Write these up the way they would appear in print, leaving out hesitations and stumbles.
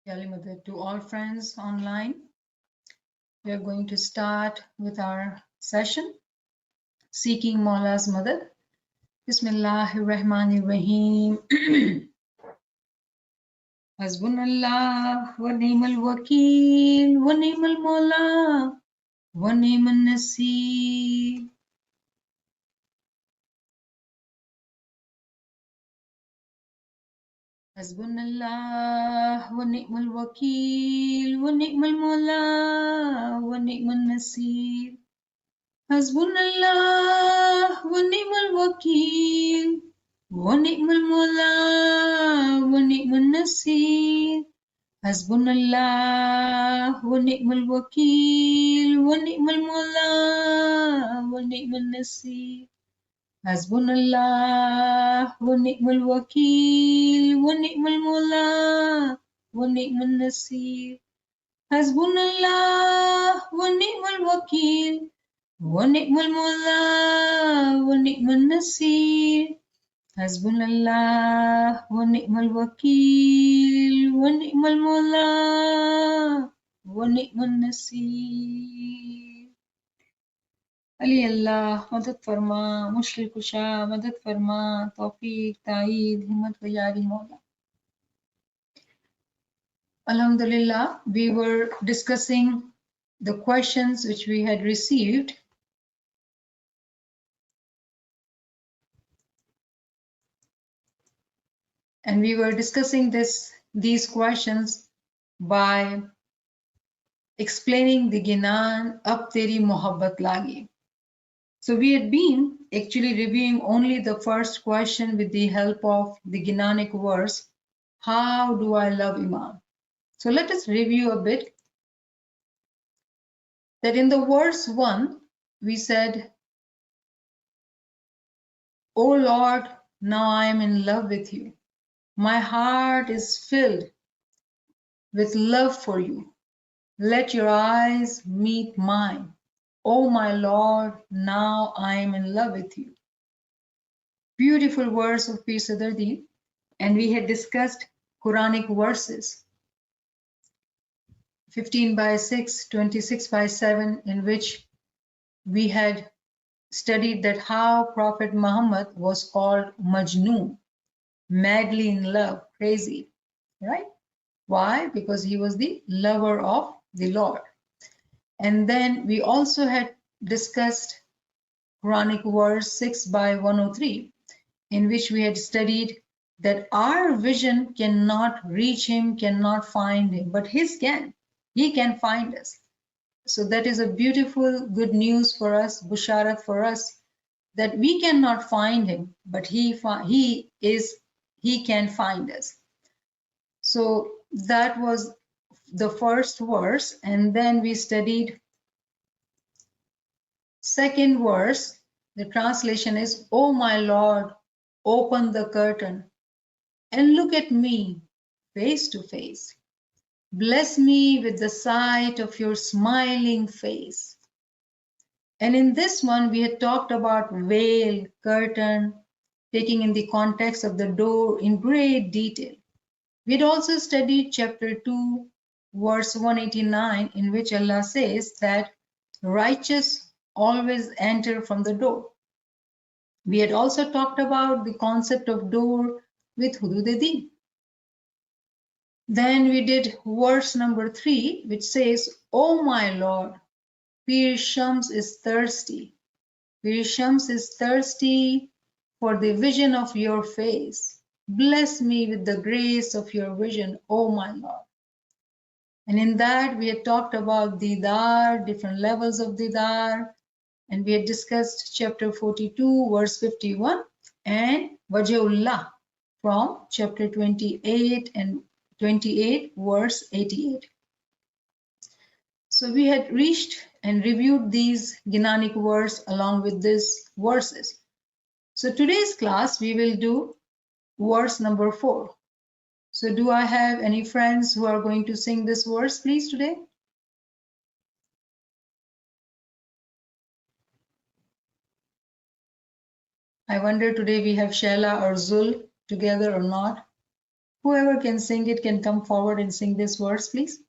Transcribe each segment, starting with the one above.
To all friends online, we are going to start with our session, Seeking Maula's Madad. Bismillahir Rahmanir Rahim. Hasbunallah wa ni'mal wakeel wa ni'mal maula wa ni'mal nasir. Hasbunallah wa ni'mal wakeel wa ni'mal maula wa ni'mal nasir. Hasbunallah wa ni'mal wakeel wa ni'mal maula wa ni'mal nasir. Hasbunallah wa ni'mal wakeel wa ni'mal maula wa ni'mal nasir. Hasbunallah wa ni'mal wakeel wa ni'mal maula wa ni'mal nasir. Hasbunallah wa ni'mal wakeel wa ni'mal maula wa ni'mal nasir. Hasbunallah wa ni'mal wakeel wa ni'mal maula wa ni'mal nasir. Ali Allah मदद फरमा, मुश्किल कुशा मदद फरमा, तौफीक ताईद हिम्मत व यारी मौला. Alhamdulillah, we were discussing the questions which we had received. And we were discussing these questions by explaining the Ginan Ab Teri Mohabbat Lagi. So we had been actually reviewing only the first question with the help of the Ginanic verse, how do I love Imam? So let us review a bit. That in the verse 1, we said, O Lord, now I am in love with you. My heart is filled with love for you. Let your eyes meet mine. O my Lord, now I am in love with you. Beautiful verse of Pir Sadruddin, and we had discussed Quranic verses 15 by 6, 26 by 7, in which we had studied that how Prophet Muhammad was called Majnoon, madly in love, crazy, right? Why? Because he was the lover of the Lord. And then we also had discussed Quranic verse 6 by 103, in which we had studied that our vision cannot reach him, cannot find him, but his can. He can find us. So that is a beautiful good news for us, busharat for us, that we cannot find him, but he can find us. So that was the first verse, and then we studied second verse. The translation is, O my Lord, open the curtain and look at me face to face. Bless me with the sight of your smiling face. And in this one, we had talked about veil, curtain, taking in the context of the door in great detail. We had also studied chapter 2, verse 189, in which Allah says that righteous always enter from the door. We had also talked about the concept of door with Hudud-e-Din. Then we did verse number 3, which says, O my Lord, Pir Shams is thirsty. Pir Shams is thirsty for the vision of your face. Bless me with the grace of your vision, O my Lord. And in that, we had talked about Didar, different levels of Didar, and we had discussed chapter 42, verse 51, and Wajhullah from chapter 28 and 28, verse 88. So we had reached and reviewed these Ginanic verses along with these verses. So today's class, we will do verse number 4. So do I have any friends who are going to sing this verse, please, today? I wonder today we have Shaila or Zul together or not. Whoever can sing it can come forward and sing this verse, please.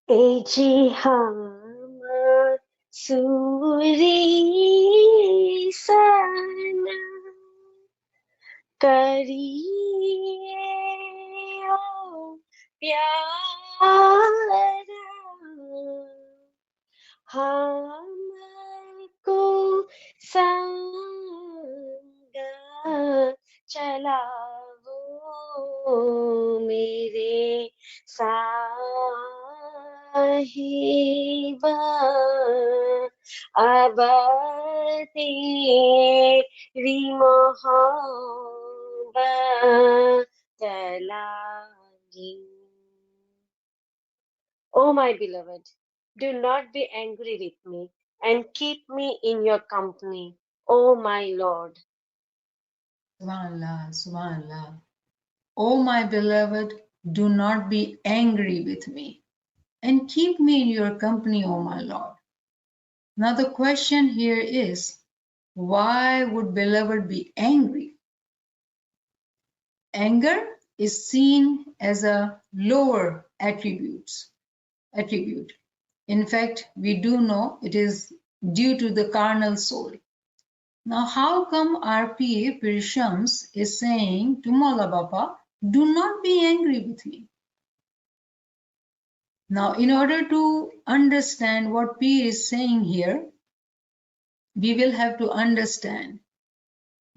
Eji hama suri sana kariye o pyara हमको संग चलाओ मेरे साहिबा अब तेरी मोहब्बत लागी. O my beloved, do not be angry with me and keep me in your company, O my Lord. Subhanallah, Subhanallah. Oh, my beloved, do not be angry with me and keep me in your company, O my Lord. Now the question here is, why would beloved be angry? Anger is seen as a lower attribute. In fact, we do know it is due to the carnal soul. Now, how come RPA Pir Shams is saying to Maula Baba, do not be angry with me? Now, in order to understand what Pir is saying here, we will have to understand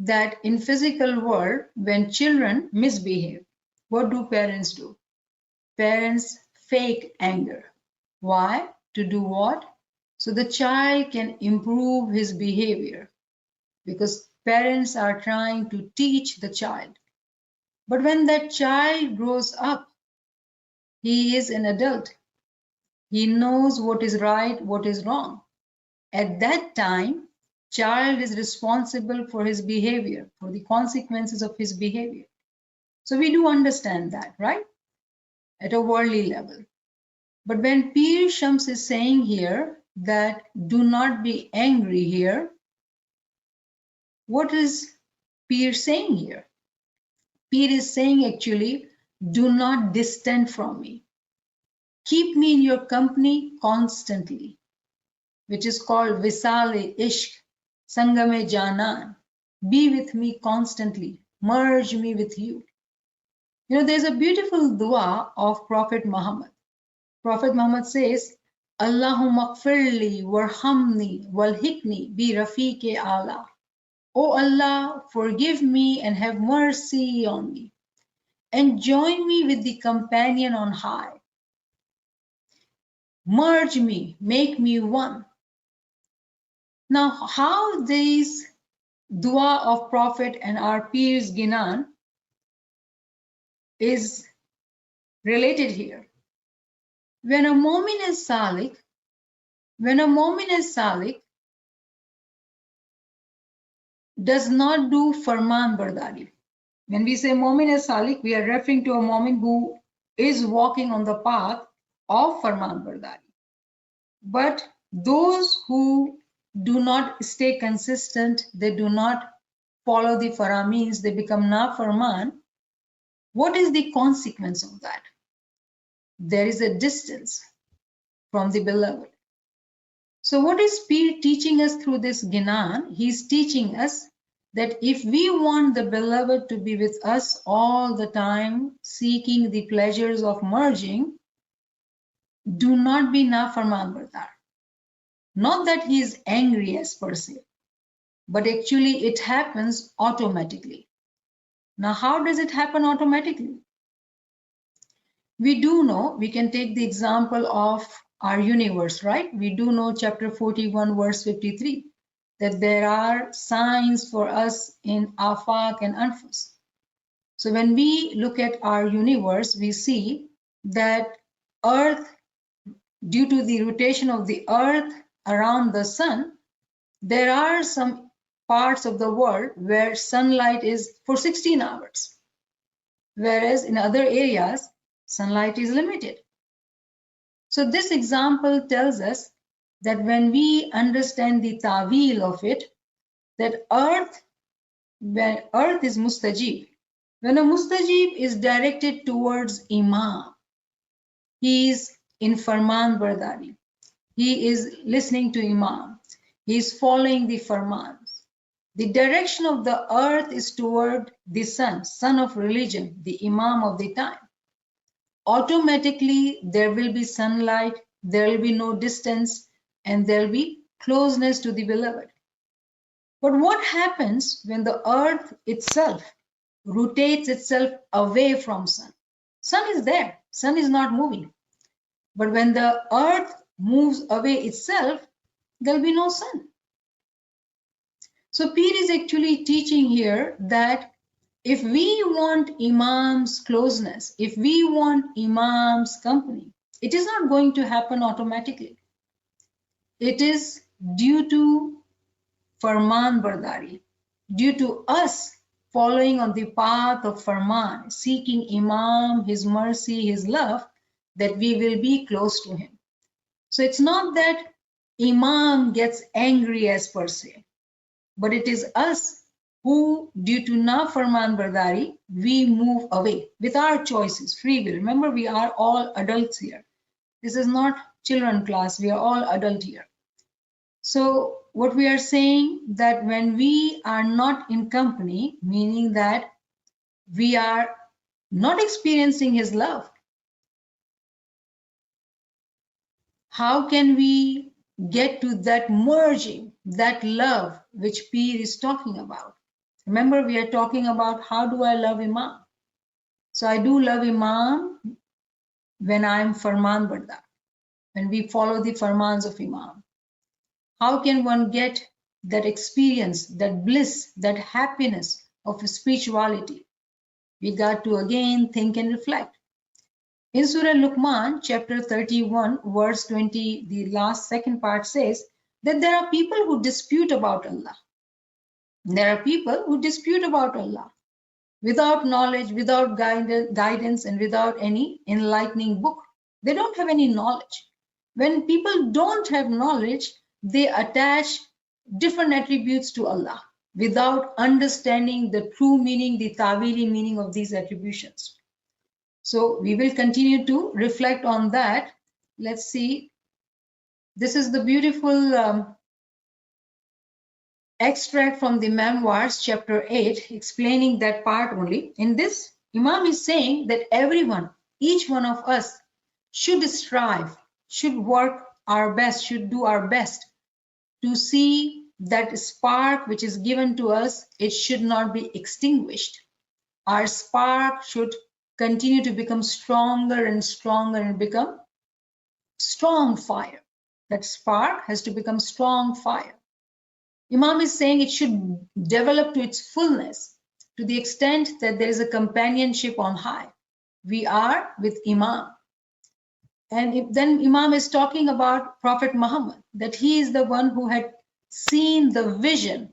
that in physical world, when children misbehave, what do parents do? Parents fake anger. Why? To do what? So the child can improve his behavior, because parents are trying to teach the child. But when that child grows up, he is an adult. He knows what is right, what is wrong. At that time, child is responsible for his behavior, for the consequences of his behavior. So we do understand that, right? At a worldly level. But when Pir Shams is saying here that do not be angry here, what is Pir saying here? Pir is saying actually, do not distant from me. Keep me in your company constantly, which is called Visale Ishq, Sangame Janan. Be with me constantly, merge me with you. You know, there's a beautiful dua of Prophet Muhammad. Prophet Muhammad says, Allahumma gfirli warhamni walhikni bi rafiqi ala. O Allah, forgive me and have mercy on me, and join me with the companion on high. Merge me, make me one. Now, how these dua of Prophet and our Pir's Ginan is related here. When a Mu'min is Salik, does not do Farman Bardari. When we say Mu'min is Salik, we are referring to a Mu'min who is walking on the path of Farman Bardari. But those who do not stay consistent, they do not follow the Faramins, they become Nafarman. What is the consequence of that? There is a distance from the beloved. So what is Pir teaching us through this Ginan? He's teaching us that if we want the beloved to be with us all the time, seeking the pleasures of merging, do not be Nafarman Bardar. Not that he is angry as per se, but actually it happens automatically. Now, how does it happen automatically? We do know, we can take the example of our universe, right? We do know chapter 41, verse 53, that there are signs for us in Afaq and Anfus. So when we look at our universe, we see that Earth, due to the rotation of the Earth around the sun, there are some parts of the world where sunlight is for 16 hours, whereas in other areas, sunlight is limited. So this example tells us that when we understand the ta'wil of it, that when Earth is mustajib, When a mustajib is directed towards Imam, he is in Farman Bardari. He is listening to Imam. He is following the Farmans. The direction of the earth is toward the sun, son of religion, the Imam of the time. Automatically, there will be sunlight, there will be no distance, and there will be closeness to the beloved. But what happens when the earth itself rotates itself away from sun? Sun is there, sun is not moving. But when the earth moves away itself, there will be no sun. So Pir is actually teaching here that if we want Imam's closeness, if we want Imam's company, it is not going to happen automatically. It is due to Farman Bardari, due to us following on the path of Farman, seeking Imam, his mercy, his love, that we will be close to him. So it's not that Imam gets angry as per se, but it is us who, due to na Farman Bardari, we move away with our choices, free will. Remember, we are all adults here. This is not children class, we are all adult here. So what we are saying that when we are not in company, meaning that we are not experiencing his love, how can we get to that merging, that love which Pir is talking about? Remember, we are talking about how do I love Imam? So I do love Imam when I am Farman Bardar, when we follow the Farmans of Imam. How can one get that experience, that bliss, that happiness of spirituality? We got to again think and reflect. In Surah Luqman, chapter 31, verse 20, the last second part says that there are people who dispute about Allah. There are people who dispute about Allah without knowledge, without guidance, and without any enlightening book. They don't have any knowledge. When people don't have knowledge, they attach different attributes to Allah without understanding the true meaning, the Tawili meaning of these attributions. So we will continue to reflect on that. Let's see. This is the beautiful extract from the Memoirs, chapter 8, explaining that part only. In this, Imam is saying that everyone, each one of us, should strive, should work our best, should do our best to see that spark which is given to us, it should not be extinguished. Our spark should continue to become stronger and stronger and become strong fire. That spark has to become strong fire. Imam is saying it should develop to its fullness, to the extent that there is a companionship on high. We are with Imam. And then Imam is talking about Prophet Muhammad, that he is the one who had seen the vision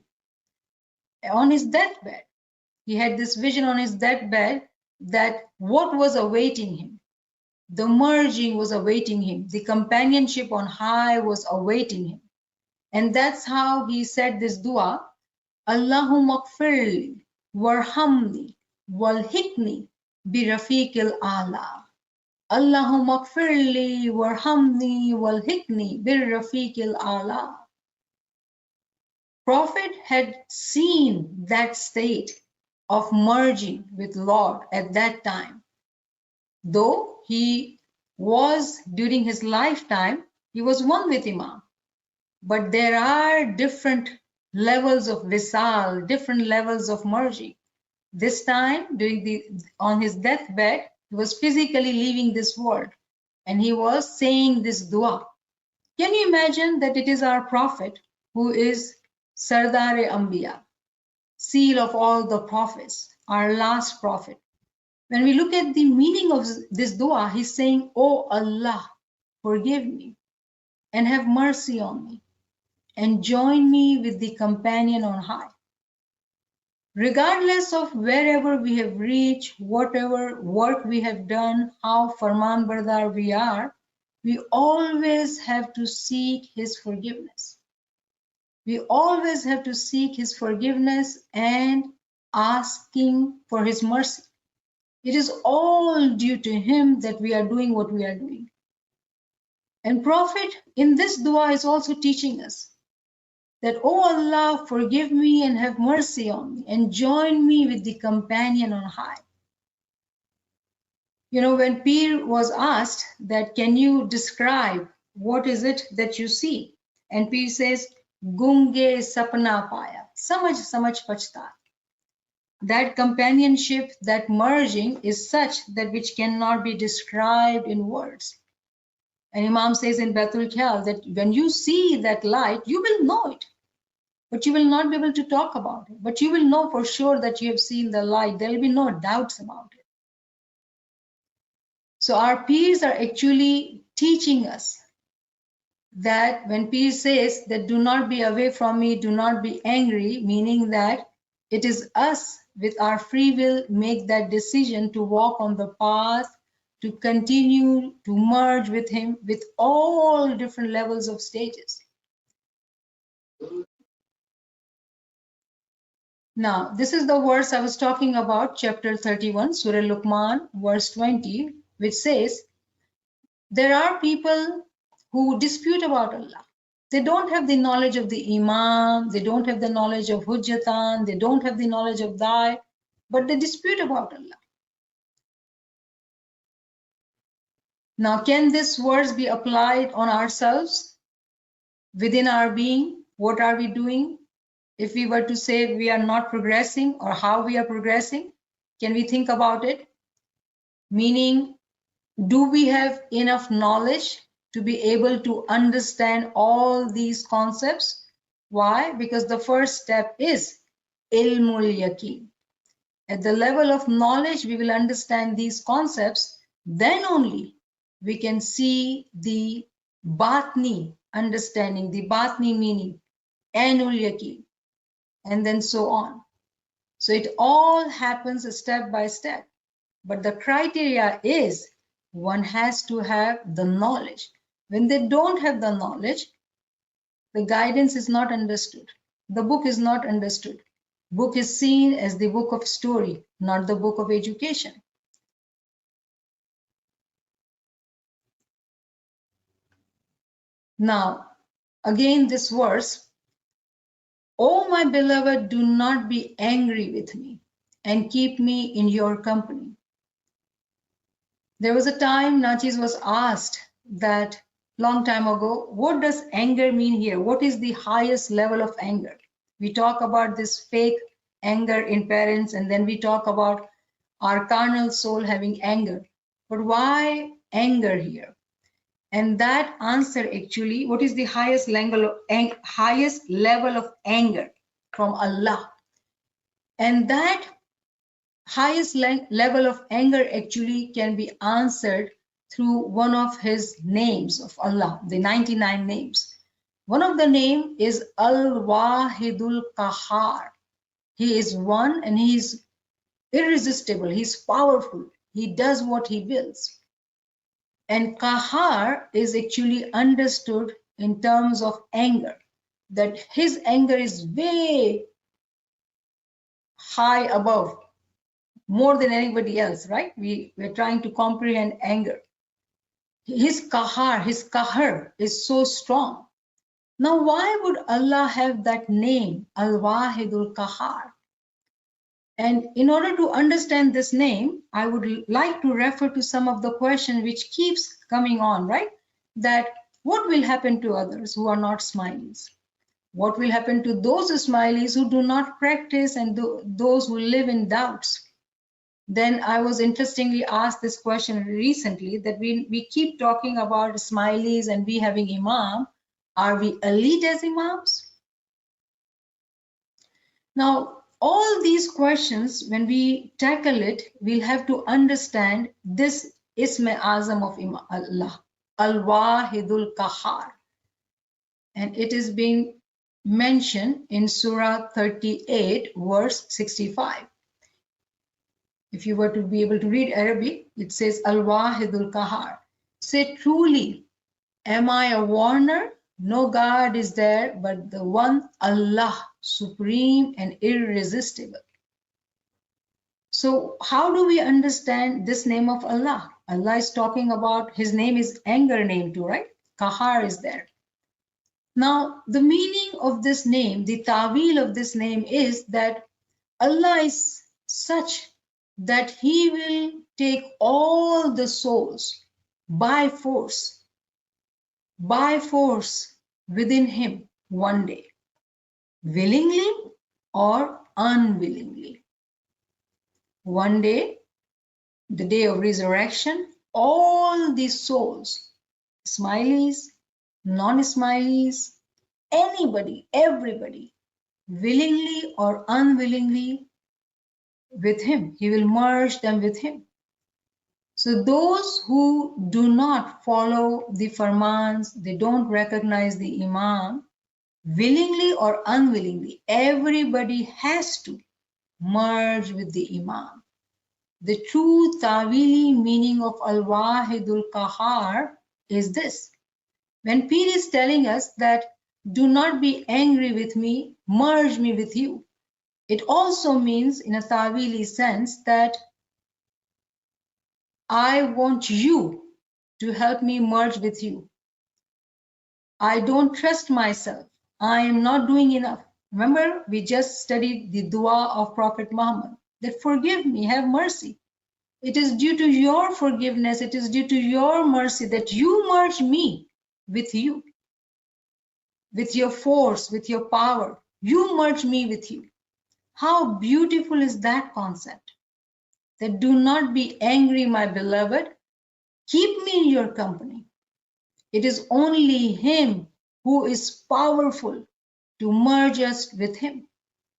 on his deathbed. He had this vision on his deathbed that what was awaiting him, the merging was awaiting him, the companionship on high was awaiting him. And that's how he said this dua, Allahumma gfirli warhamni walhikni bi rafiqil a'la. Allahumma gfirli warhamni walhikni bi rafiqil a'la. Prophet had seen that state of merging with Lord at that time. Though he was, during his lifetime, he was one with Imam. But there are different levels of visal, different levels of merging. This time, on his deathbed, he was physically leaving this world, and he was saying this dua. Can you imagine that it is our Prophet who is Sardar-e-Anbiya, seal of all the prophets, our last prophet? When we look at the meaning of this dua, he's saying, "Oh Allah, forgive me and have mercy on me, and join me with the companion on high." Regardless of wherever we have reached, whatever work we have done, how Farman Bardar we are, we always have to seek his forgiveness. We always have to seek his forgiveness and asking for his mercy. It is all due to him that we are doing what we are doing. And Prophet in this dua is also teaching us that, "Oh Allah, forgive me and have mercy on me and join me with the companion on high." You know, when Pir was asked that, "Can you describe what is it that you see?" And Pir says, "Gunge sapna paya, samajh samajh pachta." That companionship, that merging is such that which cannot be described in words. And Imam says in Baitul Khayal that when you see that light, you will know it, but you will not be able to talk about it. But you will know for sure that you have seen the light. There will be no doubts about it. So our peers are actually teaching us that when Peer says that do not be away from me, do not be angry, meaning that it is us with our free will make that decision to walk on the path, to continue to merge with him with all different levels of stages. Now, this is the verse I was talking about, chapter 31, Surah Luqman, verse 20, which says, there are people who dispute about Allah. They don't have the knowledge of the Imam, they don't have the knowledge of Hujjatan, they don't have the knowledge of Dai, but they dispute about Allah. Now, can this verse be applied on ourselves, within our being? What are we doing? If we were to say we are not progressing or how we are progressing, can we think about it? Meaning, do we have enough knowledge to be able to understand all these concepts? Why? Because the first step is ilmul yaqeen. At the level of knowledge, we will understand these concepts, then only we can see the batni understanding, the batni meaning, ainul yaqeen, and then so on. So it all happens step by step. But the criteria is one has to have the knowledge. When they don't have the knowledge, the guidance is not understood. The book is not understood. Book is seen as the book of story, not the book of education. Now, again, this verse, "Oh, my beloved, do not be angry with me and keep me in your company." There was a time Nachis was asked that long time ago, what does anger mean here? What is the highest level of anger? We talk about this fake anger in parents, and then we talk about our carnal soul having anger. But why anger here? And that answer actually, what is the highest level of anger from Allah? And that highest level of anger actually can be answered through one of his names of Allah, the 99 names. One of the name is Al-Wahidul Qahar. He is one and he is irresistible. He's powerful. He does what he wills. And Qahar is actually understood in terms of anger, that his anger is way high above, more than anybody else, right? We're trying to comprehend anger. His kahar is so strong. Now, why would Allah have that name, Al-Wahidul Qahar? And in order to understand this name, I would like to refer to some of the questions which keeps coming on, right? That what will happen to others who are not smileys? What will happen to those smileys who do not practice and those who live in doubts? Then I was interestingly asked this question recently, that we keep talking about smileys and we having imam. Are we elite as imams? Now, all these questions, when we tackle it, we'll have to understand this Ism Azam of Allah, Al-Wahidul Qahar. And it is being mentioned in Surah 38, verse 65. If you were to be able to read Arabic, it says Al-Wahidul Qahar. Say, truly, am I a warner? No God is there but the one Allah, supreme and irresistible. So how do we understand this name of Allah? Allah is talking about, his name is anger name too, right? Kahar is there. Now, the meaning of this name, the ta'wil of this name is that Allah is such that he will take all the souls by force within him one day, willingly or unwillingly. One day, the day of resurrection, all these souls, smileys, non-smileys, anybody, everybody, willingly or unwillingly with him. He will merge them with him. So those who do not follow the farmans, they don't recognize the Imam, willingly or unwillingly, everybody has to merge with the Imam. The true Tawili meaning of Al-Wahidul Qahar is this. When Pir is telling us that do not be angry with me, merge me with you, it also means in a Tawili sense that I want you to help me merge with you. I don't trust myself. I am not doing enough. Remember, we just studied the dua of Prophet Muhammad, that forgive me, have mercy. It is due to your forgiveness, it is due to your mercy that you merge me with you, with your force, with your power. You merge me with you. How beautiful is that concept? That do not be angry, my beloved. Keep me in your company. It is only him who is powerful to merge us with him.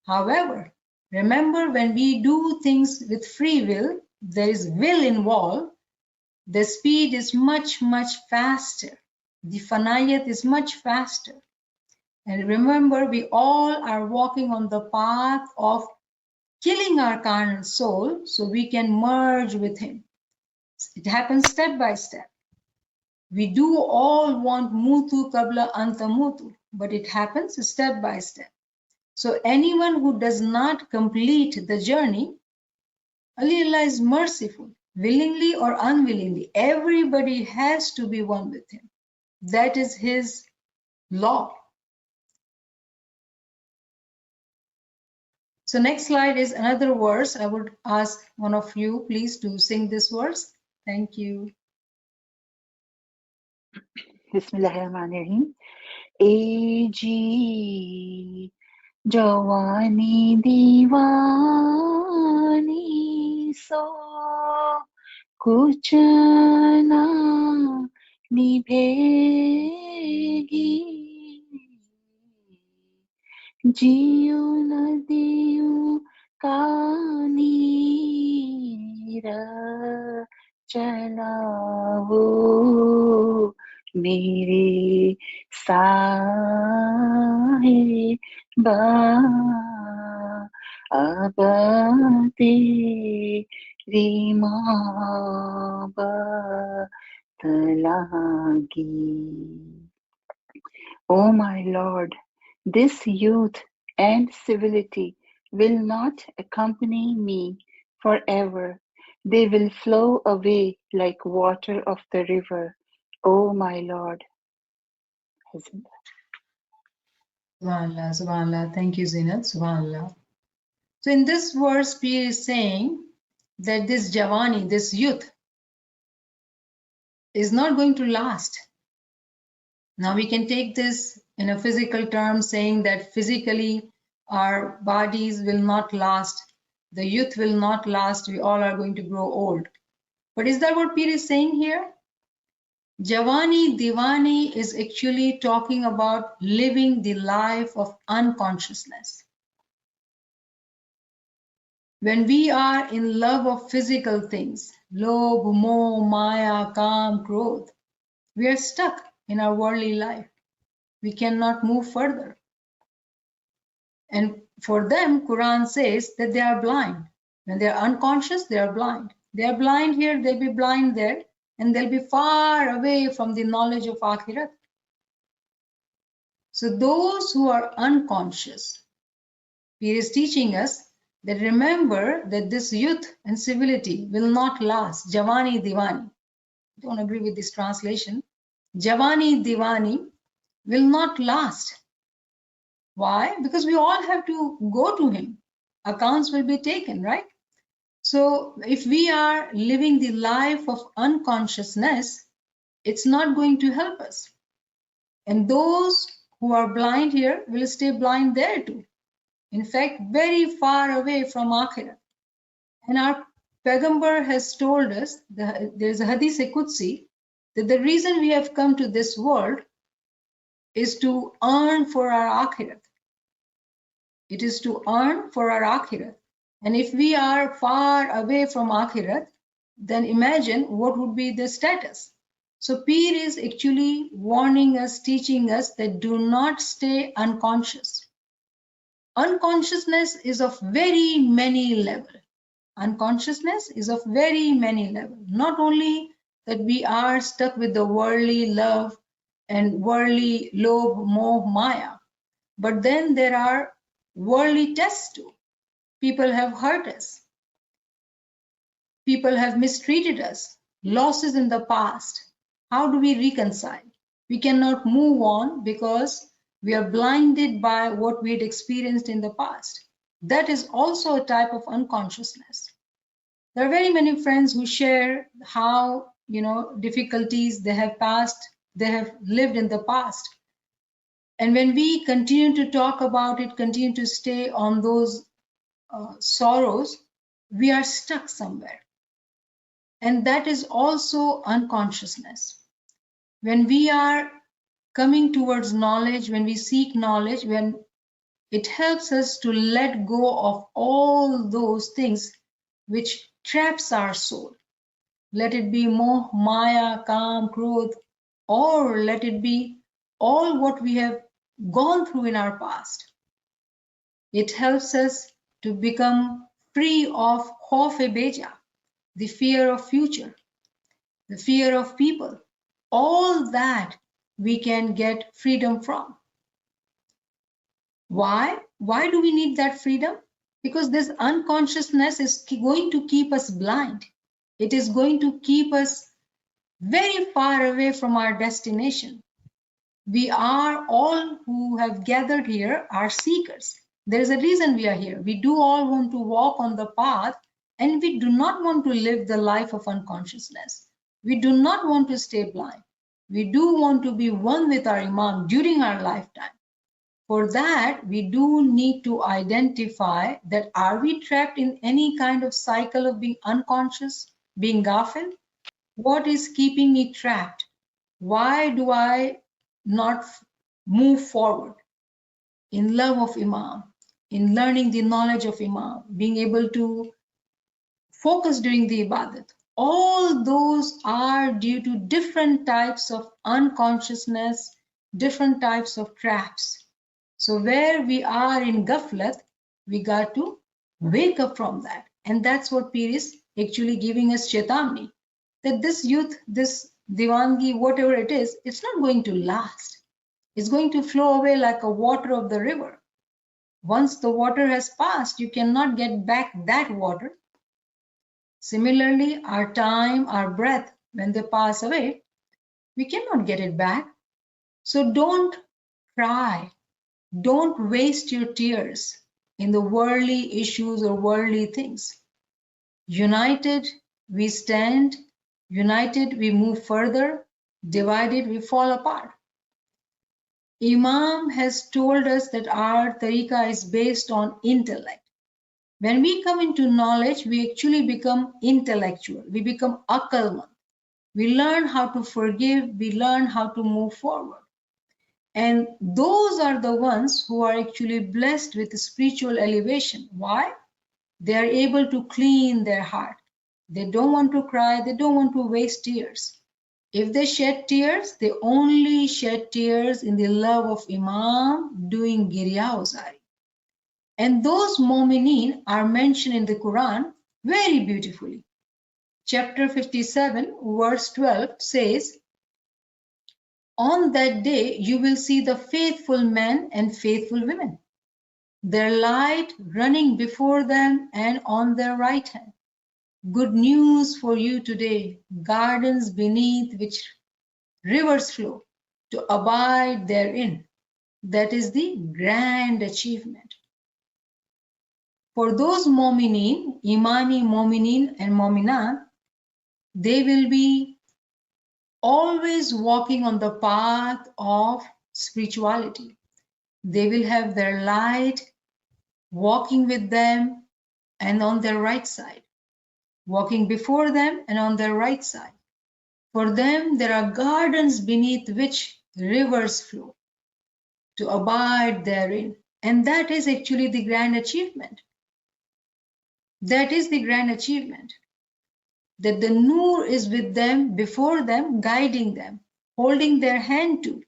However, remember, when we do things with free will, there is will involved, the speed is much, much faster. The fanayat is much faster. And remember, we all are walking on the path of killing our carnal soul so we can merge with him. It happens step by step. We do all want mutu kabla anta mutu, but it happens step by step. So anyone who does not complete the journey, Allah is merciful, willingly or unwillingly. Everybody has to be one with him. That is his law. So next slide is another verse. I would ask one of you, please, to sing this verse. Thank you. Bismillahirrahmanirrahim. AG Jawani Diwani So कुछ ना निभेगी जियो नदियों का नीरा चलाओ मेरे साहिबा अब तेरी मोहब्बत लागी. O my Lord, this youth and civility will not accompany me forever. They will flow away like water of the river. O my Lord. Subhanallah, subhanallah. Thank you, Zinat. Subhanallah. So in this verse, Pir is saying that this Javani, this youth, is not going to last. Now we can take this in a physical term, saying that physically our bodies will not last, the youth will not last, we all are going to grow old. But is that what Pir is saying here? Javani Divani is actually talking about living the life of unconsciousness. When we are in love of physical things, lobh, moh, maya, kam, krodh, we are stuck in our worldly life. We cannot move further. And for them, Quran says that they are blind. When they are unconscious, they are blind. They are blind here, they'll be blind there, and they'll be far away from the knowledge of Akhirat. So those who are unconscious, Pir is teaching us that remember that this youth and civility will not last. Javani Divani. Don't agree with this translation. Javani Divani will not last. Why? Because we all have to go to him. Accounts will be taken, right? So if we are living the life of unconsciousness, it's not going to help us. And those who are blind here will stay blind there too. In fact, very far away from Akhirat. And our Pagambar has told us, there's a Hadith Qudsi, that the reason we have come to this world is to earn for our Akhirat. It is to earn for our Akhirat. And if we are far away from Akhirat, then imagine what would be the status. So Pir is actually warning us, teaching us that do not stay unconscious. Unconsciousness is of very many levels. Unconsciousness is of very many levels. Not only that we are stuck with the worldly love and worldly lobh, moh, maya, but then there are worldly tests too. People have hurt us. People have mistreated us. Losses in the past. How do we reconcile? We cannot move on because we are blinded by what we had experienced in the past. That is also a type of unconsciousness. There are very many friends who share how, difficulties they have passed, they have lived in the past. And when we continue to talk about it, continue to stay on those sorrows, we are stuck somewhere. And that is also unconsciousness. When we are coming towards knowledge, when we seek knowledge, when it helps us to let go of all those things which traps our soul. Let it be moh, maya, kam, krodh, or let it be all what we have gone through in our past. It helps us to become free of khauf-e-beja, the fear of future, the fear of people. All that we can get freedom from. Why? Why do we need that freedom? Because this unconsciousness is going to keep us blind. It is going to keep us very far away from our destination. We are all who have gathered here are seekers. There is a reason we are here. We do all want to walk on the path, and we do not want to live the life of unconsciousness. We do not want to stay blind. We do want to be one with our Imam during our lifetime. For that, we do need to identify that are we trapped in any kind of cycle of being unconscious, being ghafil? What is keeping me trapped? Why do I not move forward in love of Imam, in learning the knowledge of Imam, being able to focus during the ibadat? All those are due to different types of unconsciousness, different types of traps. So where we are in ghaflat, we got to wake up from that. And that's what Pir is actually giving us chetamni. That this youth, this divangi, whatever it is, it's not going to last. It's going to flow away like a water of the river. Once the water has passed, you cannot get back that water. Similarly, our time, our breath, when they pass away, we cannot get it back. So don't cry. Don't waste your tears in the worldly issues or worldly things. United, we stand. United, we move further. Divided, we fall apart. Imam has told us that our tariqah is based on intellect. When we come into knowledge, we actually become intellectual. We become aqalmand. We learn how to forgive. We learn how to move forward. And those are the ones who are actually blessed with spiritual elevation. Why? They are able to clean their heart. They don't want to cry. They don't want to waste tears. If they shed tears, they only shed tears in the love of Imam doing Girya-Uzari. And those mu'mineen are mentioned in the Quran very beautifully. Chapter 57, verse 12 says, on that day, you will see the faithful men and faithful women. their light running before them and on their right hand. Good news for you today, gardens beneath which rivers flow, to abide therein. That is the grand achievement. For those mominin, imani mominin and mominat, they will be always walking on the path of spirituality. They will have their light walking with them and on their right side, walking before them and on their right side. For them, there are gardens beneath which rivers flow, to abide therein. And that is actually the grand achievement. That is the grand achievement. That the Noor is with them, before them, guiding them, holding their hand to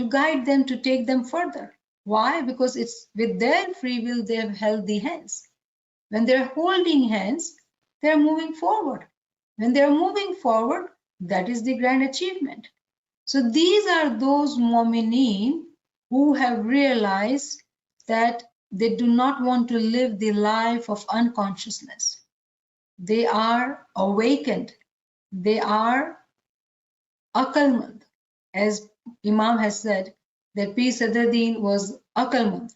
guide them, to take them further. Why? Because it's with their free will they have held the hands. When they're holding hands, they're moving forward. When they're moving forward, that is the grand achievement. So these are those mu'mineen who have realized that they do not want to live the life of unconsciousness. They are awakened. They are aqalmand. As Imam has said, that P. Sadruddin was aqalmand.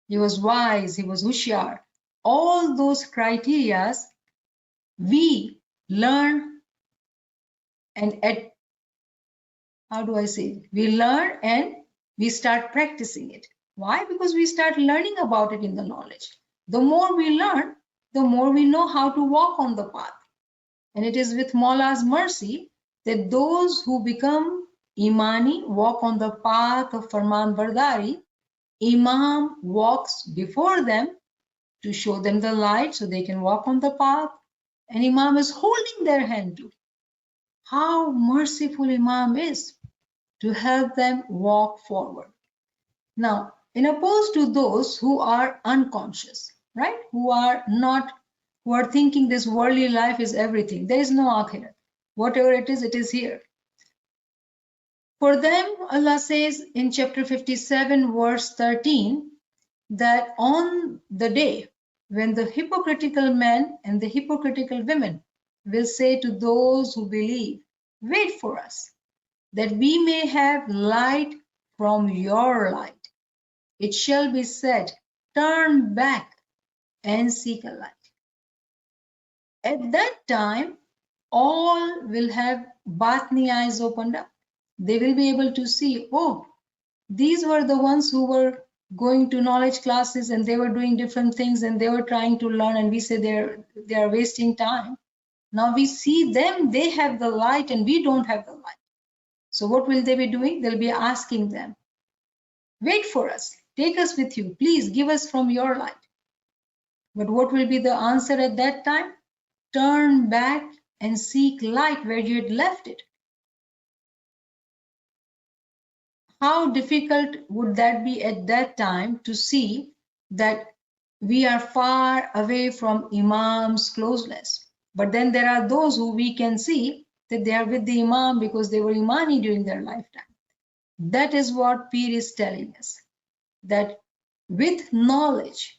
He was wise, he was hushiyar. All those criteria we learn, and we learn and we start practicing it. Why? Because we start learning about it in the knowledge. The more we learn, the more we know how to walk on the path. And it is with Maula's mercy that those who become imani walk on the path of Farman Bardari. Imam walks before them to show them the light so they can walk on the path. And Imam is holding their hand too. How merciful Imam is to help them walk forward. Now, in opposed to those who are unconscious, right? Who are thinking this worldly life is everything. There is no akhirat. Whatever it is here. For them, Allah says in chapter 57, verse 13, that on the day when the hypocritical men and the hypocritical women will say to those who believe, wait for us, that we may have light from your light. It shall be said, turn back and seek a light. At that time, all will have batni eyes opened up. They will be able to see, oh, these were the ones who were going to knowledge classes and they were doing different things and they were trying to learn, and we say they are wasting time. Now we see them, they have the light and we don't have the light. So what will they be doing? They'll be asking them, wait for us, take us with you, please give us from your light. But what will be the answer at that time? Turn back and seek light where you had left it. How difficult would that be at that time to see that we are far away from Imam's closeness? But then there are those who we can see that they are with the Imam because they were Imani during their lifetime. That is what Pir is telling us, that with knowledge,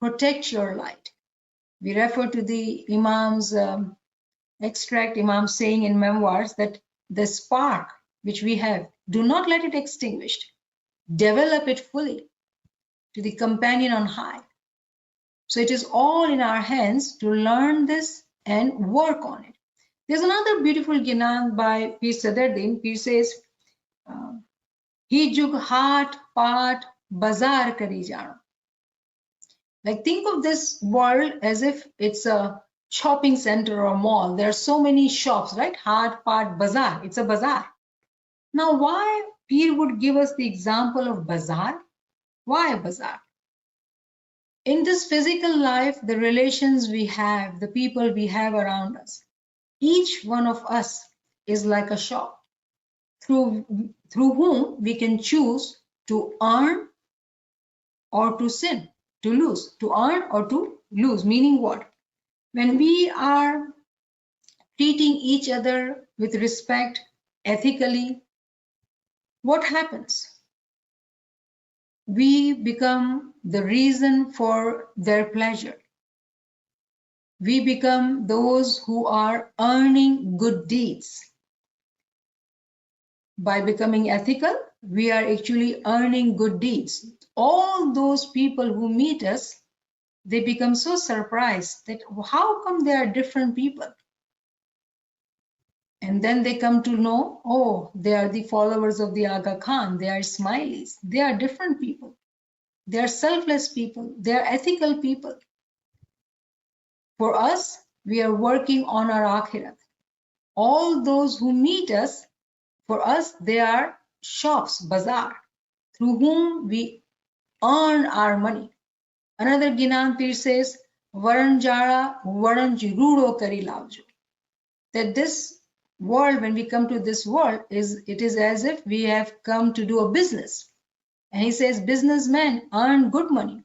protect your light. We refer to the Imam's extract, Imam saying in memoirs that the spark which we have, do not let it extinguish. Develop it fully to the companion on high. So it is all in our hands to learn this and work on it. There's another beautiful Ginan by Pir Sadruddin. Pir says, Hi jug haat paat bazar kari jano. Like, think of this world as if it's a shopping center or mall. There are so many shops, right? Haat paat bazaar. It's a bazaar. Now, why Pir would give us the example of bazaar? Why a bazaar? In this physical life, the relations we have, the people we have around us, each one of us is like a shop through whom we can choose to earn or to sin, to lose, to earn or to lose. Meaning what? When we are treating each other with respect, ethically, what happens? we become the reason for their pleasure. We become those who are earning good deeds. By becoming ethical, we are actually earning good deeds. All those people who meet us, they become so surprised that how come they are different people? And then they come to know, oh, they are the followers of the Aga Khan. They are Smileys. They are different people. They are selfless people. They are ethical people. For us, we are working on our akhirat. All those who meet us, for us, they are shops, bazaar, through whom we earn our money. Another Ginan Pir says, Varan jara, varan jiruro kari lavjo. That this world, when we come to this world, it is as if we have come to do a business. And he says, businessmen earn good money.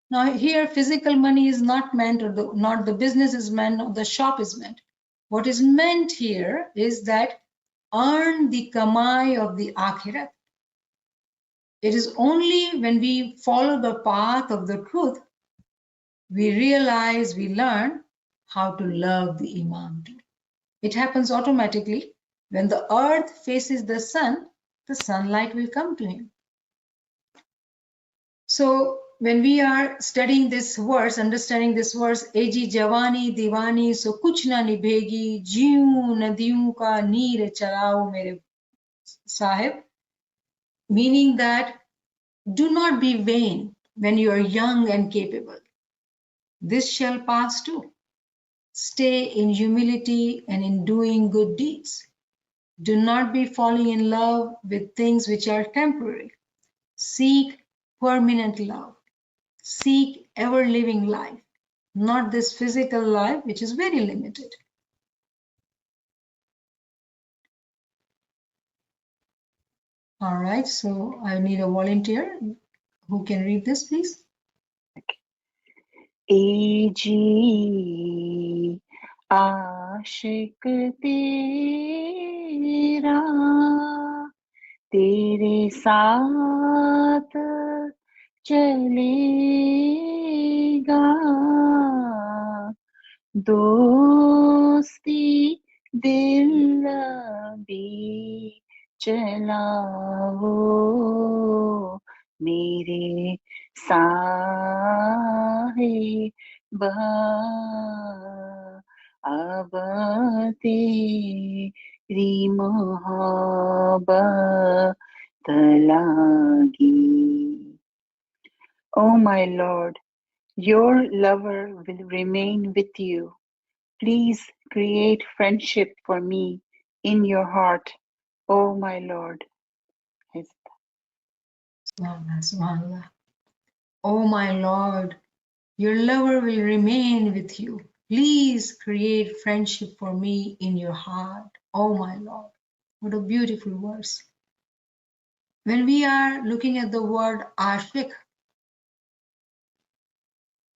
Now here, physical money is not meant, or not the business is meant, or the shop is meant. What is meant here is that earn the kamai of the akhirat. It is only when we follow the path of the truth, we realize, we learn how to love the Imam too. It happens automatically. When the earth faces the sunlight will come to him. So when we are studying this verse, understanding this verse, Eji Javani Divani, so kuch na nibhegi, jiyu nadiyun ka neer charao mere sahib, meaning that do not be vain when you are young and capable. This shall pass too. Stay in humility and in doing good deeds. Do not be falling in love with things which are temporary. Seek permanent love. Seek ever-living life, not this physical life, which is very limited. All right, so I need a volunteer who can read this, please. AG आशिक तेरा तेरे साथ चलेगा दोस्ती दिल भी चलाओ मेरे साहिब अब तेरी मोहब्बत लागी. O my Lord, your lover will remain with you. Please create friendship for me in your heart, O my Lord. Subhanallah. Oh my Lord, your lover will remain with you. Please create friendship for me in your heart. Oh my Lord. What a beautiful verse. When we are looking at the word ashik,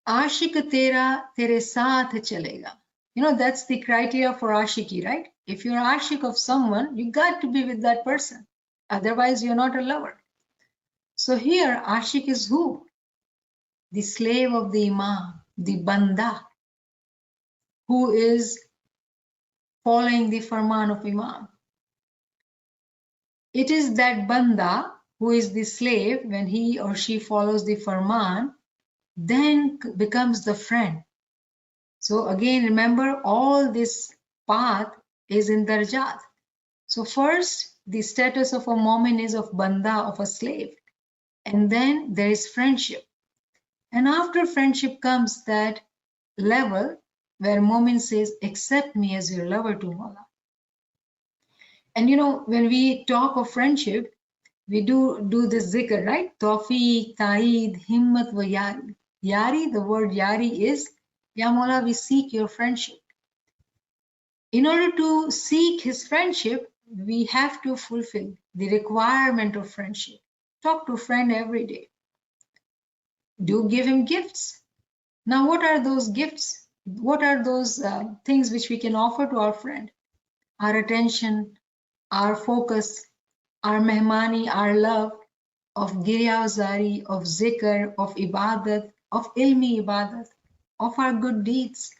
ashik tera tere saath chalega. You know, that's the criteria for ashiki, right? If you're ashik of someone, you got to be with that person. Otherwise, you're not a lover. So here, ashik is who? The slave of the Imam, the banda, who is following the farman of Imam. It is that banda who is the slave, when he or she follows the farman, then becomes the friend. So again, remember, all this path is in darjat. So first, the status of a mu'min is of banda, of a slave. And then there is friendship. And after friendship comes that level where mu'min says, accept me as your lover to Mawla. And you know, when we talk of friendship, we do this zikr, right? Tawfiq, Ta'id, Himmat wa Yari. Yari, the word Yari is, Ya Mawla, we seek your friendship. In order to seek his friendship, we have to fulfill the requirement of friendship. Talk to a friend every day. Do give him gifts. Now, what are those gifts? What are those things which we can offer to our friend? Our attention, our focus, our mehmani, our love. of giryazari, of zikr, of ibadat, of ilmi ibadat, of our good deeds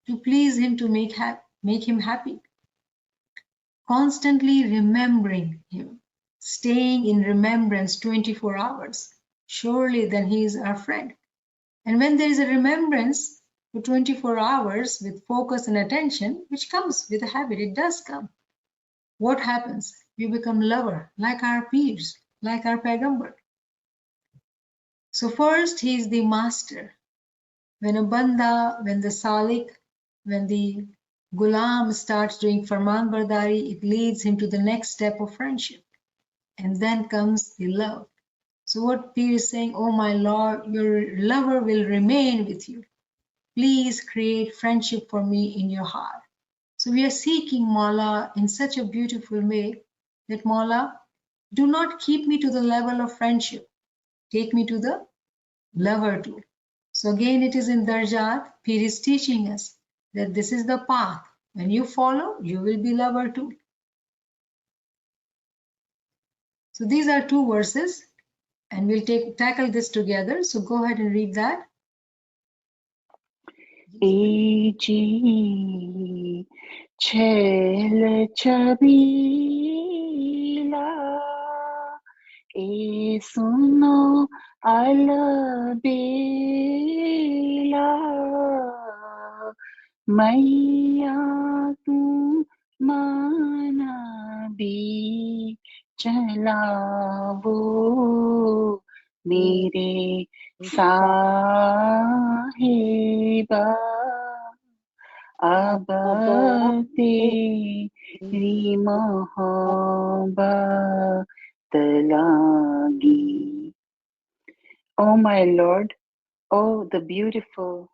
to please him, to make him happy. Constantly remembering him, staying in remembrance 24 hours. Surely then he is our friend. And when there is a remembrance for 24 hours with focus and attention, which comes with a habit, it does come. What happens? We become lover, like our peers, like our Paigambar. So first, he is the master. When a banda, when the salik, when the gulam starts doing farman bardari, it leads him to the next step of friendship. And then comes the love. So what Pir is saying, oh my Lord, your lover will remain with you. Please create friendship for me in your heart. So we are seeking Mawla in such a beautiful way that Mawla, do not keep me to the level of friendship. Take me to the lover too. So again, it is in Darjat, Pir is teaching us that this is the path. When you follow, you will be lover too. So these are two verses and we'll tackle this together. So go ahead and read that. Eji chel chabila e suno alabila maiya tu mana bi chalavo mere साहिबा अब तेरी मोहब्बत लागी. O my Lord, O the beautiful,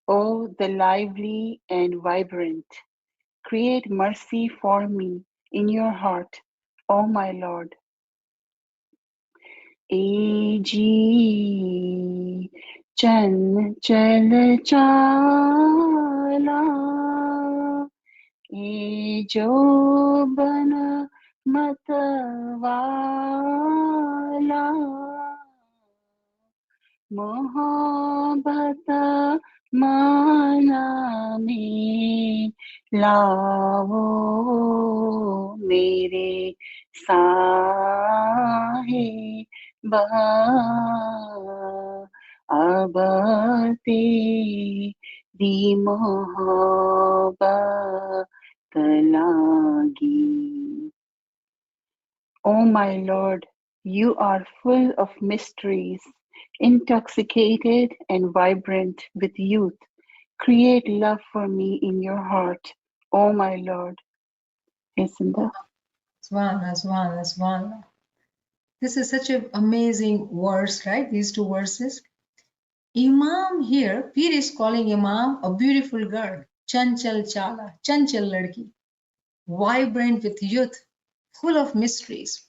O the lively and vibrant, create mercy for me in your heart, O my Lord. Eji चंचल चाला ए जो बन मतवाला मोहब्बत माना में लावो मेरे साहिबा अब तेरी मोहब्बत लागी. O my Lord, you are full of mysteries, intoxicated and vibrant with youth. Create love for me in your heart, O my Lord. Isn't that? Subhanallah. This is such an amazing verse, right? These two verses. Imam here, Pir is calling Imam a beautiful girl, Chanchal Chala, Chanchal Ladki, vibrant with youth, full of mysteries.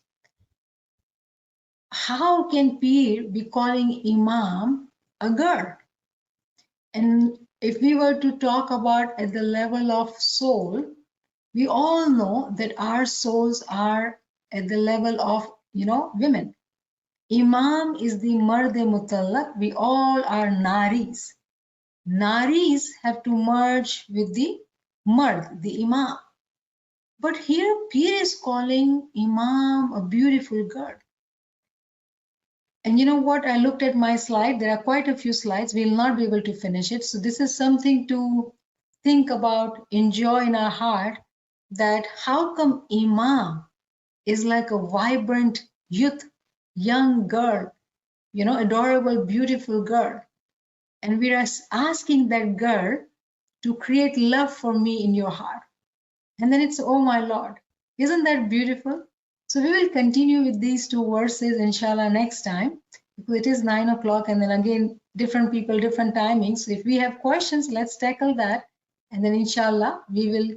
How can Pir be calling Imam a girl? And if we were to talk about at the level of soul, we all know that our souls are at the level of, women. Imam is the Marde Mutallaq. We all are Naris. Naris have to merge with the Mard, the Imam. But here Pir is calling Imam a beautiful girl. And you know what? I looked at my slide. There are quite a few slides. We'll not be able to finish it. So this is something to think about, enjoy in our heart, that how come Imam is like a vibrant youth, young girl, adorable, beautiful girl. And we are asking that girl to create love for me in your heart. And then it's, oh my Lord, isn't that beautiful? So we will continue with these two verses, inshallah, next time. Because it is 9 o'clock and then again, different people, different timings. So if we have questions, let's tackle that. And then inshallah, we will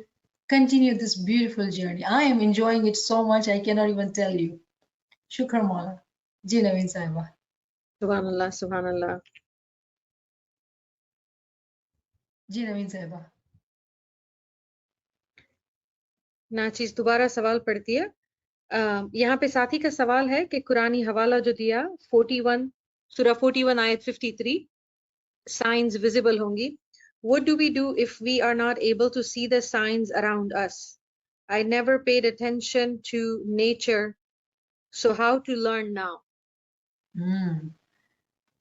continue this beautiful journey. I am enjoying it so much, I cannot even tell you. Shukran Mawla. Ji Naveen Sahiba. Subhanallah, Subhanallah. जी नवीन साहिबा. नाचीज दोबारा सवाल पढ़ती है. यहाँ पे साथी का सवाल है कि कुरानी हवाला जो दिया 41 सूरा 41 आयत 53 signs visible होंगी. What do we do if we are not able to see the signs around us? I never paid attention to nature, so how to learn now?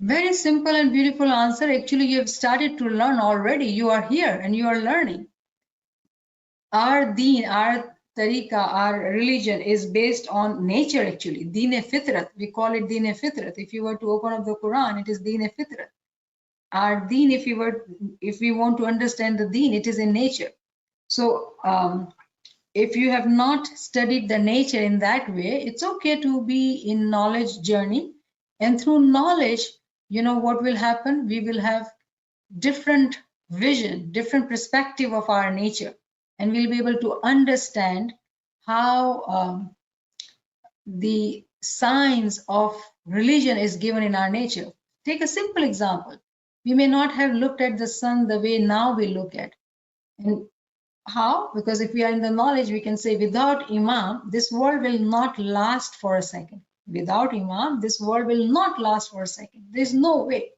Very simple and beautiful answer. Actually, you have started to learn already. You are here and you are learning. Our deen, our tariqa, our religion is based on nature actually. Deen-e-fitrat, we call it Deen-e-fitrat. If you were to open up the Quran, it is Deen-e-fitrat. Our deen, if we want to understand the deen, it is in nature. So if you have not studied the nature in that way, it's okay to be in knowledge journey. And through knowledge, you know what will happen? We will have different vision, different perspective of our nature. And we'll be able to understand how the signs of religion is given in our nature. Take a simple example. We may not have looked at the sun the way now we look at. And how? Because if we are in the knowledge, we can say without Imam, this world will not last for a second. Without Imam, this world will not last for a second. There's no way.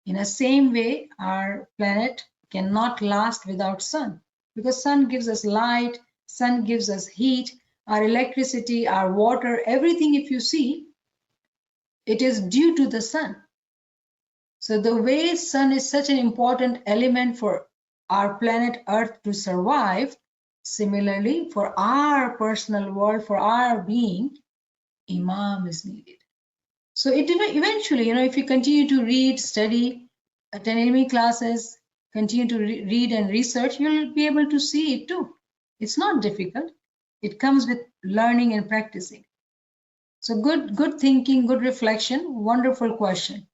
In the same way, our planet cannot last without sun. Because sun gives us light, sun gives us heat, our electricity, our water, everything if you see, it is due to the sun. So the way sun is such an important element for our planet Earth to survive, similarly for our personal world, for our being, Imam is needed. So it eventually, you know, if you continue to read, study, attend enemy classes, continue to read and research, you'll be able to see it too. It's not difficult. It comes with learning and practicing. So good thinking, good reflection, wonderful question.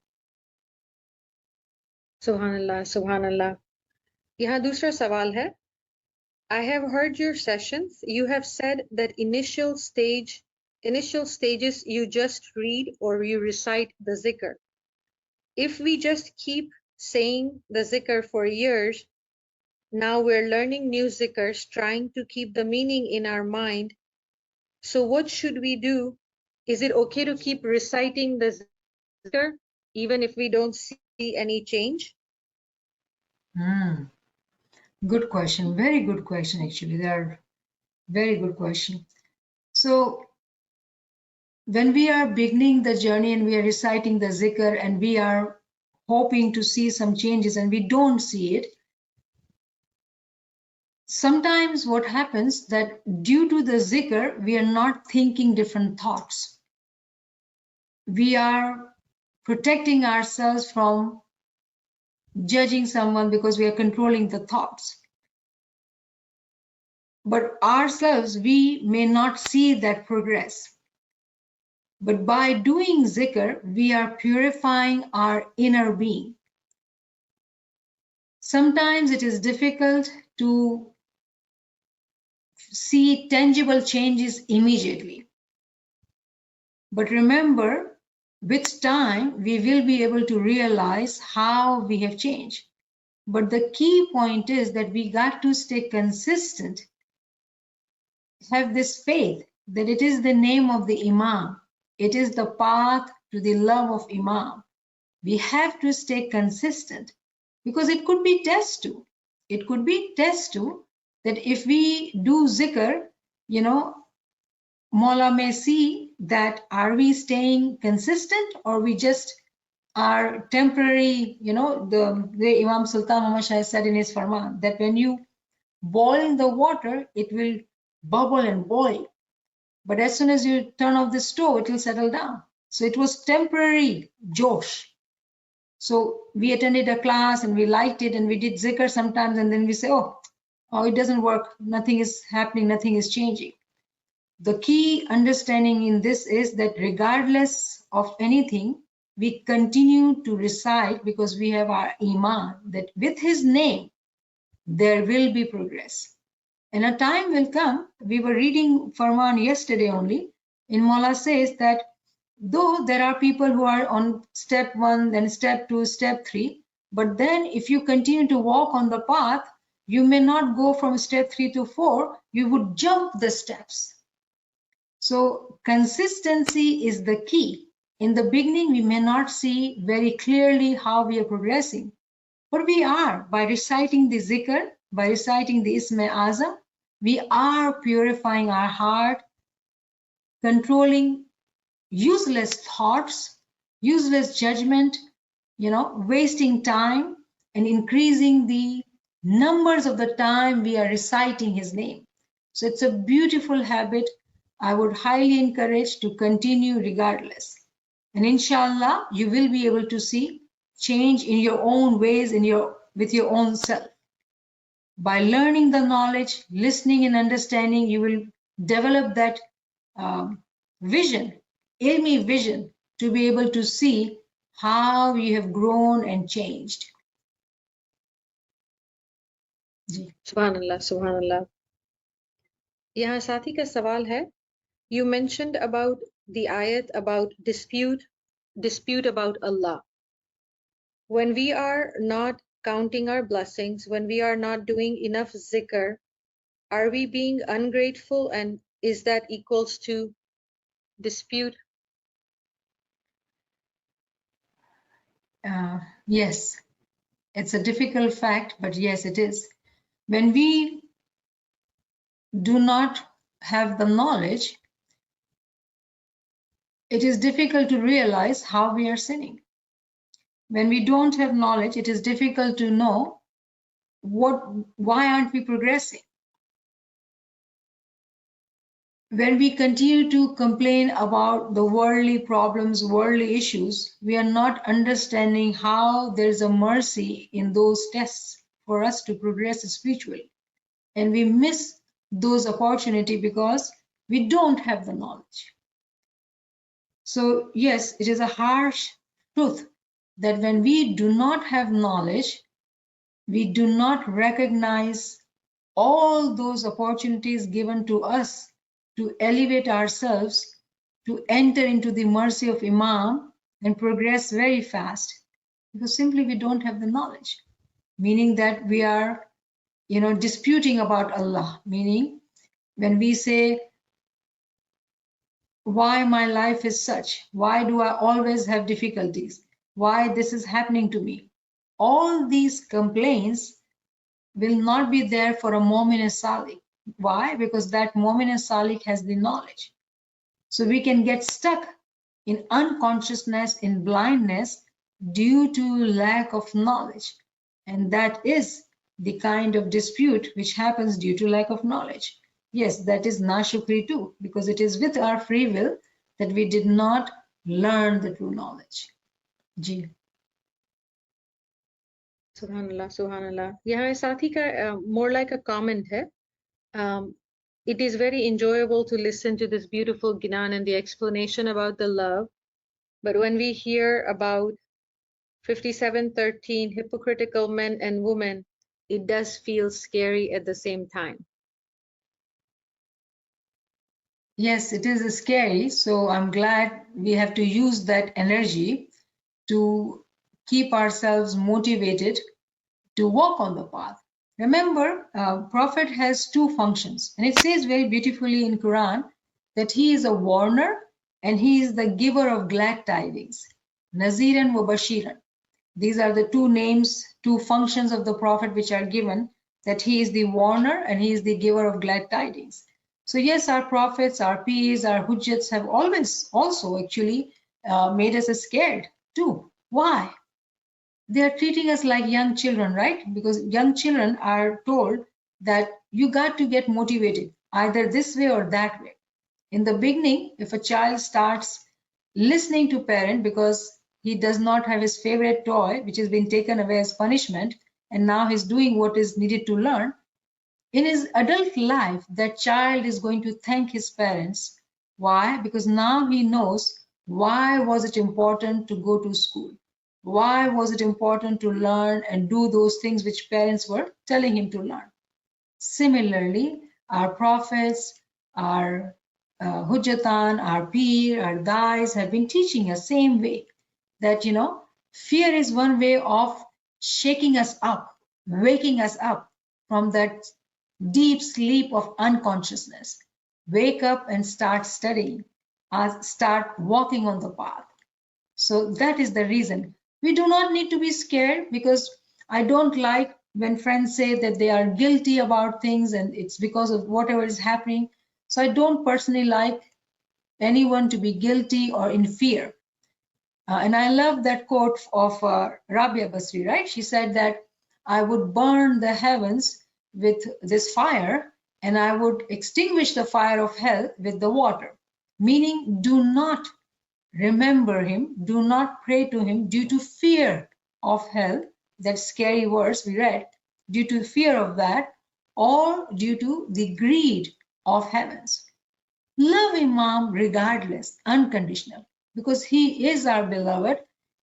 Subhanallah, Subhanallah. यहाँ दूसरा सवाल है. I have heard your sessions. You have said that initial stages you just read or you recite the zikr. If we just keep saying the zikr for years, now we're learning new zikrs, trying to keep the meaning in our mind. So what should we do? Is it okay to keep reciting the zikr even if we don't see any change? Good question. Very good question, actually. They are very good question. So when we are beginning the journey and we are reciting the zikr and we are hoping to see some changes and we don't see it, sometimes what happens that due to the zikr, we are not thinking different thoughts. We are protecting ourselves from judging someone because we are controlling the thoughts. But ourselves, we may not see that progress. But by doing zikr, we are purifying our inner being. Sometimes it is difficult to see tangible changes immediately. But remember, with time, we will be able to realize how we have changed. But the key point is that we got to stay consistent, have this faith that it is the name of the Imam. It is the path to the love of Imam. We have to stay consistent because it could be test too. It could be test too that if we do zikr, you know, Mawla may see that are we staying consistent or we just are temporary, you know, the Imam Sultan Muhammad Shah said in his farman that when you boil the water, it will bubble and boil. But as soon as you turn off the stove, it will settle down. So it was temporary josh. So we attended a class and we liked it and we did zikr sometimes and then we say, oh, it doesn't work. Nothing is happening. Nothing is changing. The key understanding in this is that regardless of anything, we continue to recite because we have our iman that with his name, there will be progress. And a time will come, we were reading Farman yesterday only, in Mawla says that though there are people who are on step 1, then step 2, step 3, but then if you continue to walk on the path, you may not go from step 3 to 4, you would jump the steps. So consistency is the key. In the beginning, we may not see very clearly how we are progressing, but we are. By reciting the zikr, by reciting the Ism Azam, we are purifying our heart, controlling useless thoughts, useless judgment, wasting time, and increasing the numbers of the time we are reciting his name. So it's a beautiful habit. I would highly encourage to continue regardless. And inshallah, you will be able to see change in your own ways, with your own self. By learning the knowledge, listening and understanding, you will develop that vision, ilmi vision, to be able to see how you have grown and changed. Subhanallah, Subhanallah. यहाँ साथी का सवाल है, you mentioned about the ayat about dispute about Allah. When we are not counting our blessings, when we are not doing enough zikr, are we being ungrateful, and is that equals to dispute? Yes, it's a difficult fact, but yes, it is. When we do not have the knowledge, it is difficult to realize how we are sinning. When we don't have knowledge, it is difficult to know why aren't we progressing. When we continue to complain about the worldly problems, worldly issues, we are not understanding how there's a mercy in those tests for us to progress spiritually. And we miss those opportunities because we don't have the knowledge. So yes, it is a harsh truth that when we do not have knowledge, we do not recognize all those opportunities given to us to elevate ourselves, to enter into the mercy of Imam and progress very fast, because simply we don't have the knowledge, meaning that we are, disputing about Allah, meaning when we say, why my life is such, why do I always have difficulties, why this is happening to me, all these complaints will not be there for a Mu'min Salik. Why? Because that Mu'min Salik has the knowledge. So we can get stuck in unconsciousness, in blindness, due to lack of knowledge. And that is the kind of dispute which happens due to lack of knowledge. Yes, that is nashukri too, because it is with our free will that we did not learn the true knowledge. Ji. Subhanallah, Subhanallah. यहाँ साथी का more like a comment है. It is very enjoyable to listen to this beautiful Ginan and the explanation about the love. But when we hear about 5713 hypocritical men and women, it does feel scary at the same time. Yes, it is scary. So I'm glad we have to use that energy to keep ourselves motivated to walk on the path. Remember, Prophet has two functions, and it says very beautifully in Quran that he is a warner and he is the giver of glad tidings. Naziran wa Bashiran. These are the two names, two functions of the Prophet which are given, that he is the warner and he is the giver of glad tidings. So yes, our prophets, our peers, our hujjats have always also actually made us scared too. Why? They are treating us like young children, right? Because young children are told that you got to get motivated either this way or that way. In the beginning, if a child starts listening to parent because he does not have his favorite toy, which has been taken away as punishment, and now he's doing what is needed to learn, in his adult life, that child is going to thank his parents. Why? Because now he knows why was it important to go to school. Why was it important to learn and do those things which parents were telling him to learn? Similarly, our prophets, our Hujjatan, our peer, our guys have been teaching us same way that, fear is one way of shaking us up, waking us up from that deep sleep of unconsciousness. wake up and start studying, start walking on the path. So that is the reason. We do not need to be scared, because I don't like when friends say that they are guilty about things and it's because of whatever is happening. So I don't personally like anyone to be guilty or in fear. And I love that quote of Rabia Basri, right? She said that I would burn the heavens with this fire and I would extinguish the fire of hell with the water. Meaning, do not remember him, do not pray to him due to fear of hell, that scary verse we read, due to fear of that, or due to the greed of heavens. Love Imam regardless, unconditional, because he is our beloved.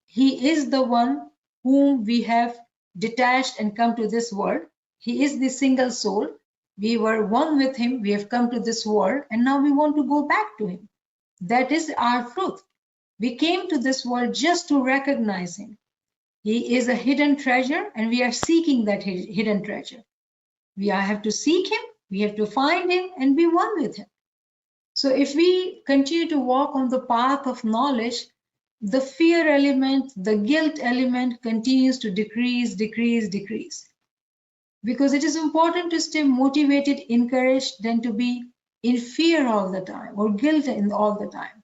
He is the one whom we have detached and come to this world. He is the single soul. We were one with him. We have come to this world and now we want to go back to him. That is our truth. We came to this world just to recognize him. He is a hidden treasure and we are seeking that hidden treasure. We have to seek him, we have to find him and be one with him. So if we continue to walk on the path of knowledge, the fear element, the guilt element continues to decrease, decrease, decrease. Because it is important to stay motivated, encouraged, than to be in fear all the time or guilt all the time.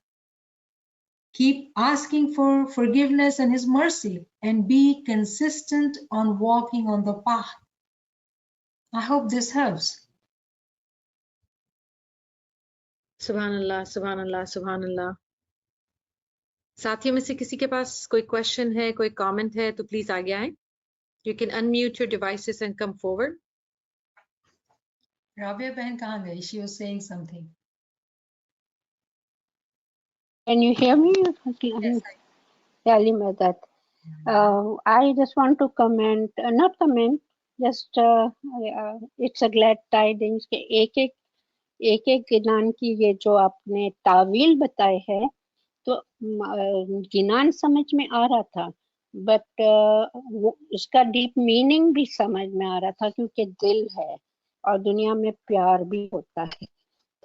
Keep asking for forgiveness and his mercy and be consistent on walking on the path. I hope this helps. Subhanallah, Subhanallah, Subhanallah. साथियों में से किसी के पास कोई question है, कोई comment है तो प्लीज आगे आएं. You can unmute your devices and come forward. Rabia Behan kahan gayi? She was saying something. Can you hear me? Yes, ALWAEZA. I just want to comment, not comment, just it's a glad tidings कि एक एक गिनान की ये जो आपने तावील बताए हैं तो गिनान समझ में आ रहा था, बट उसका डीप मीनिंग भी समझ में आ रहा था क्योंकि दिल है और दुनिया में प्यार भी होता है.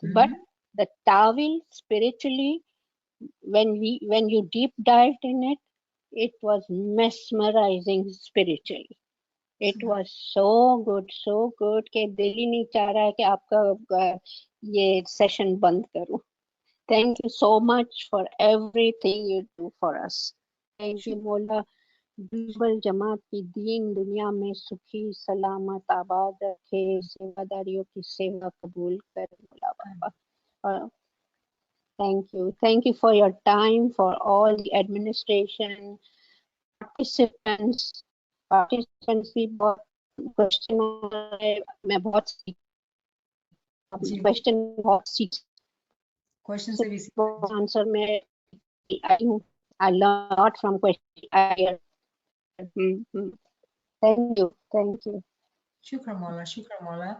बट द तावील spiritually, when you deep dived in it, it was mesmerizing spiritually. It was so good कि दिल ही नहीं चाह रहा है कि आपका ये सेशन बंद करूं. Thank you so much for everything you do for us. Thank you मौला. ग्लोबल जमात की दीन दुनिया में सुखी सलामत आबाद रखे, सेवादारियों की सेवा कबूल कर मौला बाबा. Thank you for your time, for all the administration, participants भी बहुत क्वेश्चन मैं बहुत क्वेश्चन बहुत सीख क्वेश्चन से भी आंसर में I learn a lot from question. Thank you. Shukra Maula.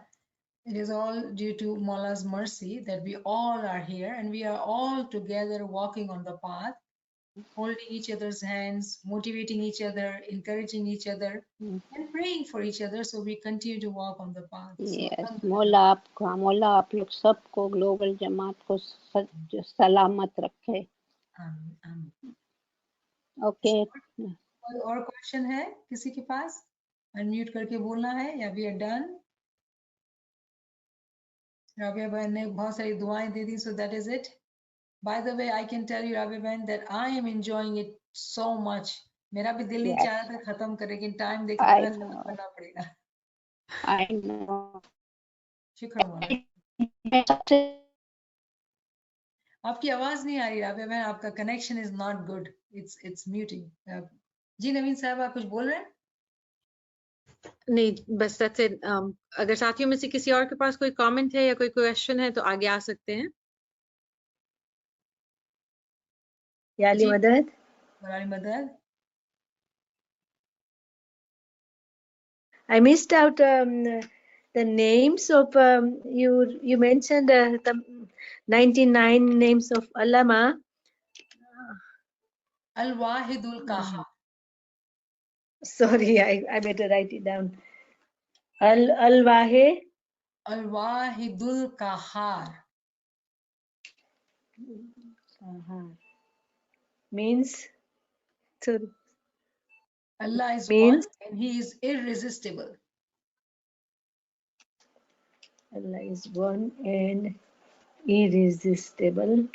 It is all due to Maula's mercy that we all are here and we are all together walking on the path, holding each other's hands, motivating each other, encouraging each other, and praying for each other so we continue to walk on the path. Yes, मौला आप लोग सबको global जमात को सलामत रखे. Okay. कोई और question है किसी के पास? अनम्यूट करके बोलना है या वी आर डन? राबिया बहन ने बहुत सारी दुआएं दे दी, so that is it. By the way, I can tell you, Rabia Behan, that I am enjoying it so much. मेरा भी दिल नहीं चाह रहा था खत्म करे, लेकिन टाइम देख के खत्म करना पड़ेगा. I know. शुक्र मौला. आपकी आवाज नहीं आ रही राबिया बहन, आपका connection is not good, it's muting. जी नवीन साहब, आप कुछ बोल रहे हैं? नहीं, बस that's it. अगर साथियों में से किसी और के पास कोई कमेंट है या कोई क्वेश्चन है तो आगे आ सकते हैं. याली मदद. I missed out the names of you mentioned the 99 names of Allama. Al-Wahidul Qahhar. Sorry, I better write it down. Al-Wahidul Qahhar. Means, so Allah is one means and He is irresistible. Allah is one and irresistible.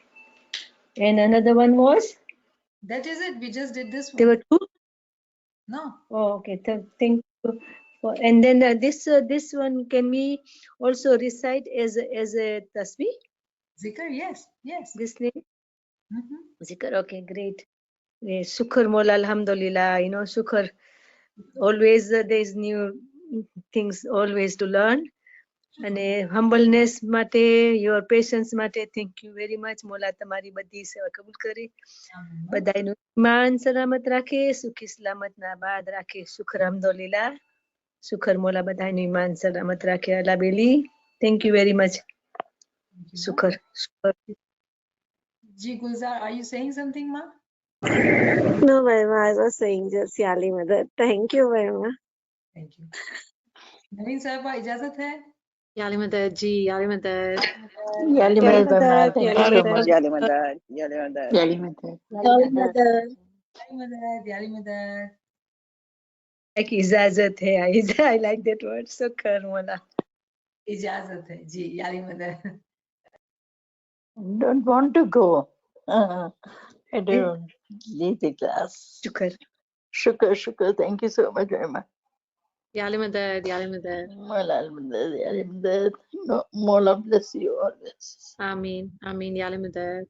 And another one was? That is it. We just did this There one. were two? No. Oh, okay. Thank you. And then this one can we also recite as a tasbih? Zikr, yes, yes. This name? Mhm. Zikr, okay, great. Shukr Mola, Alhamdulillah, you know, Shukr. Always there's new things always to learn. And humbleness mate, your patience mate, thank you very much. Mola tamari badi sewa kabul kare. Badainu iman salamat rakhe, sukhi selamat na abad rakhe. Shukr Alhamdulillah. Shukr Mola badainu iman salamat rakhe. Allah beli. Thank you very much. Shukr. Shukr. Ji Gulzar, are you saying something, ma? No, Ma'am, I was saying just Yali Mother. Thank you, Ma'am. Thank you. Naveen Sahaba, ijazat hai? Yali Madad ji, Yali Madad. Yali Yali Madad, Madad, thank Yali you so Madad. much. Yali Madad, Yali Madad. Yali Madad. Yali Madad. Yali Madad, Yali Madad. Like ijazat hai. I like that word. Shukr Mola. Ijazat hai. Ji, Yali Madad. Don't want to go. I don't leave the class. Shukr. Shukr, shukr. Thank you so much very much. Yali Madad, Yali Madad. Mola Yali Madad. No, Mola bless you always. Ameen, Ameen, Yali Madad.